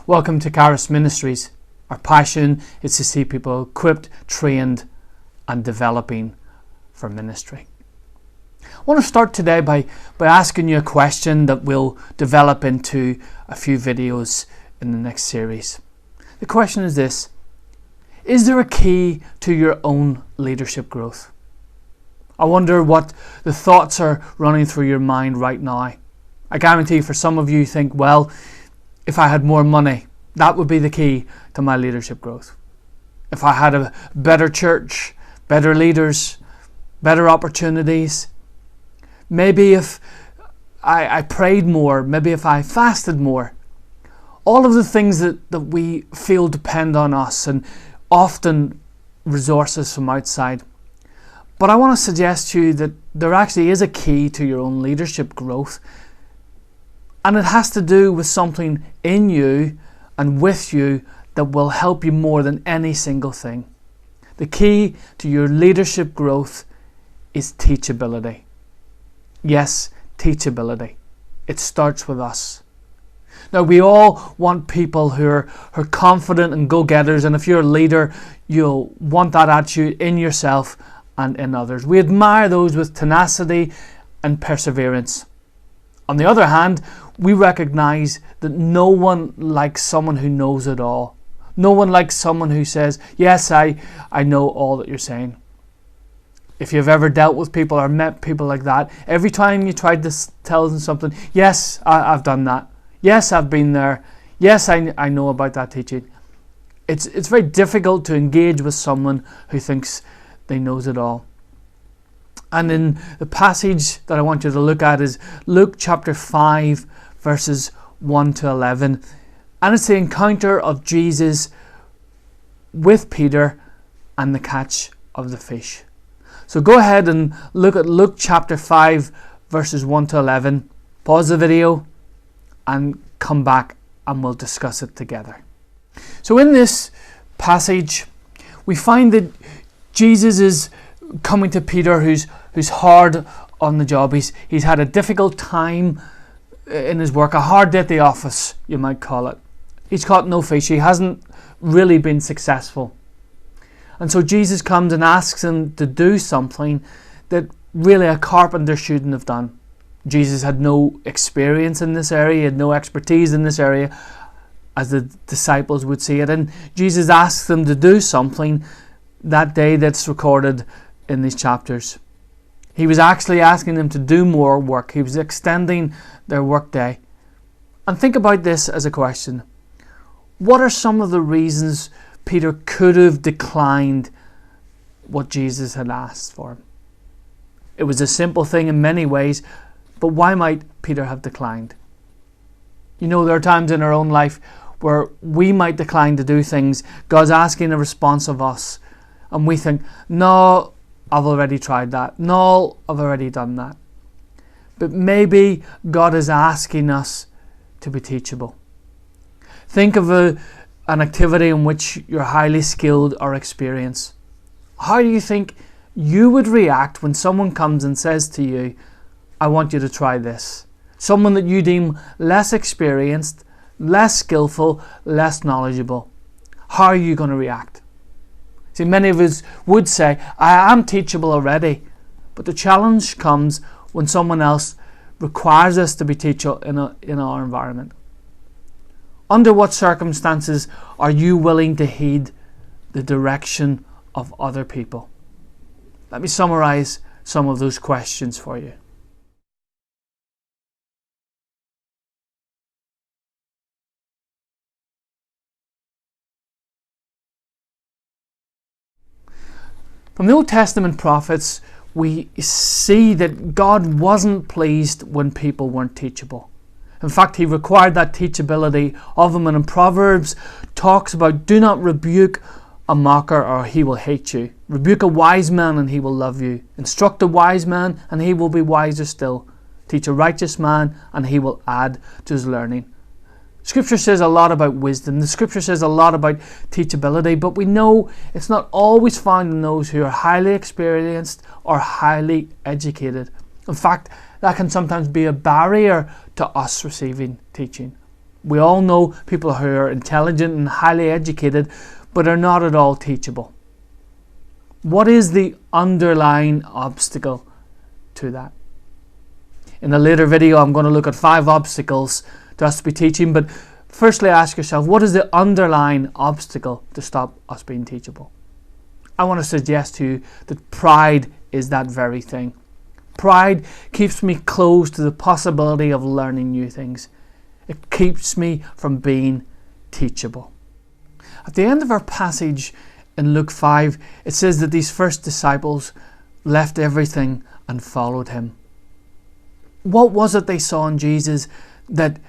Welcome to Charis Ministries. Our passion is to see people equipped, trained and developing for ministry. I want to start today by asking you a question that we'll develop into a few videos in the next series. The question is this: is there a key to your own leadership growth? I wonder what the thoughts are running through your mind right now. I guarantee for some of you think, well, if I had more money, that would be the key to my leadership growth. If I had a better church, better leaders, better opportunities, maybe if I prayed more, maybe if I fasted more. All of the things that we feel depend on us and often resources from outside. But I want to suggest to you that there actually is a key to your own leadership growth. And it has to do with something in you and with you that will help you more than any single thing. The key to your leadership growth is teachability. Yes, teachability. It starts with us. Now, we all want people who are confident and go-getters, and if you're a leader, you'll want that attitude in yourself and in others. We admire those with tenacity and perseverance. On the other hand, we recognize that no one likes someone who knows it all. No one likes someone who says, yes, I know all that you're saying. If you've ever dealt with people or met people like that, every time you tried to tell them something, yes, I've done that. Yes, I've been there. Yes, I know about that teaching. It's very difficult to engage with someone who thinks they knows it all. And in the passage that I want you to look at is Luke chapter 5, verses 1 to 11. And it's the encounter of Jesus with Peter and the catch of the fish. So go ahead and look at Luke chapter 5, verses 1 to 11. Pause the video and come back and we'll discuss it together. So in this passage, we find that Jesus is coming to Peter, who's hard on the job. He's had a difficult time in his work, a hard day at the office, you might call it. He's caught no fish. He hasn't really been successful. And so Jesus comes and asks him to do something that really a carpenter shouldn't have done. Jesus had no experience in this area, he had no expertise in this area, as the disciples would see it. And Jesus asks them to do something that day that's recorded in these chapters. He was actually asking them to do more work. He was extending their work day. And think about this as a question. What are some of the reasons Peter could have declined what Jesus had asked for him? It was a simple thing in many ways, but why might Peter have declined? You know, there are times in our own life where we might decline to do things. God's asking a response of us, and we think, no, I've already tried that. No, I've already done that. But maybe God is asking us to be teachable. Think of an activity in which you're highly skilled or experienced. How do you think you would react when someone comes and says to you, I want you to try this? Someone that you deem less experienced, less skillful, less knowledgeable. How are you going to react? See, many of us would say, I am teachable already. But the challenge comes when someone else requires us to be teachable in our environment. Under what circumstances are you willing to heed the direction of other people? Let me summarize some of those questions for you. From the Old Testament prophets, we see that God wasn't pleased when people weren't teachable. In fact, he required that teachability of them, and in Proverbs talks about, do not rebuke a mocker or he will hate you. Rebuke a wise man and he will love you. Instruct a wise man and he will be wiser still. Teach a righteous man and he will add to his learning. Scripture says a lot about wisdom. The Scripture says a lot about teachability, but we know it's not always found in those who are highly experienced or highly educated. In fact, that can sometimes be a barrier to us receiving teaching. We all know people who are intelligent and highly educated, but are not at all teachable. What is the underlying obstacle to that? In a later video, I'm going to look at 5 obstacles to us to be teaching, but firstly ask yourself, what is the underlying obstacle to stop us being teachable? I want to suggest to you that pride is that very thing. Pride keeps me closed to the possibility of learning new things. It keeps me from being teachable. At the end of our passage in Luke 5, it says that these first disciples left everything and followed him. What was it they saw in Jesus that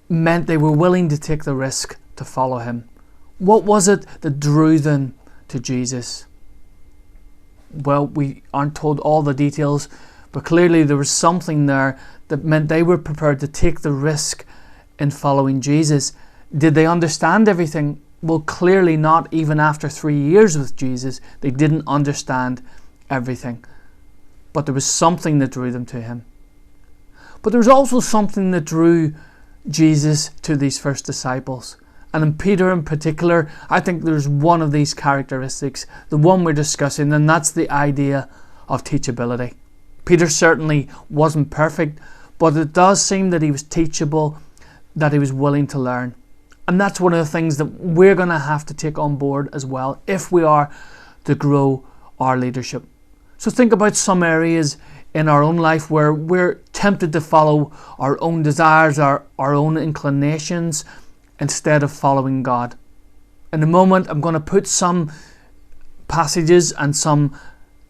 meant they were willing to take the risk to follow him? What was it that drew them to Jesus? Well, we aren't told all the details, but clearly there was something there that meant they were prepared to take the risk in following Jesus. Did they understand everything? Well, clearly not. Even after 3 years with Jesus, they didn't understand everything. But there was something that drew them to him. But there was also something that drew Jesus to these first disciples. And in Peter in particular, I think there's one of these characteristics, the one we're discussing, and that's the idea of teachability. Peter certainly wasn't perfect, but it does seem that he was teachable, that he was willing to learn. And that's one of the things that we're going to have to take on board as well if we are to grow our leadership. So think about some areas in our own life where we're tempted to follow our own desires, our own inclinations, instead of following God. In a moment, I'm going to put some passages and some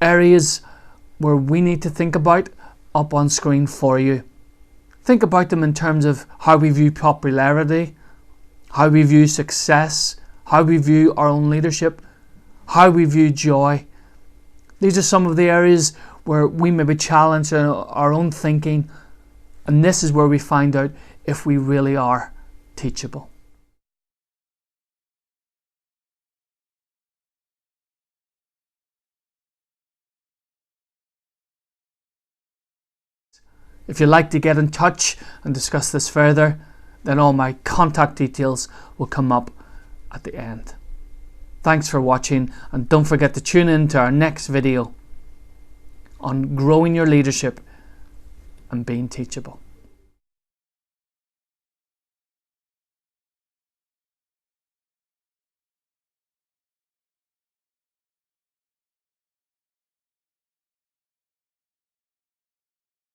areas where we need to think about up on screen for you. Think about them in terms of how we view popularity, how we view success, how we view our own leadership, how we view joy. These are some of the areas where we may be challenged in our own thinking, and this is where we find out if we really are teachable. If you'd like to get in touch and discuss this further, then all my contact details will come up at the end. Thanks for watching, and don't forget to tune in to our next video on growing your leadership and being teachable.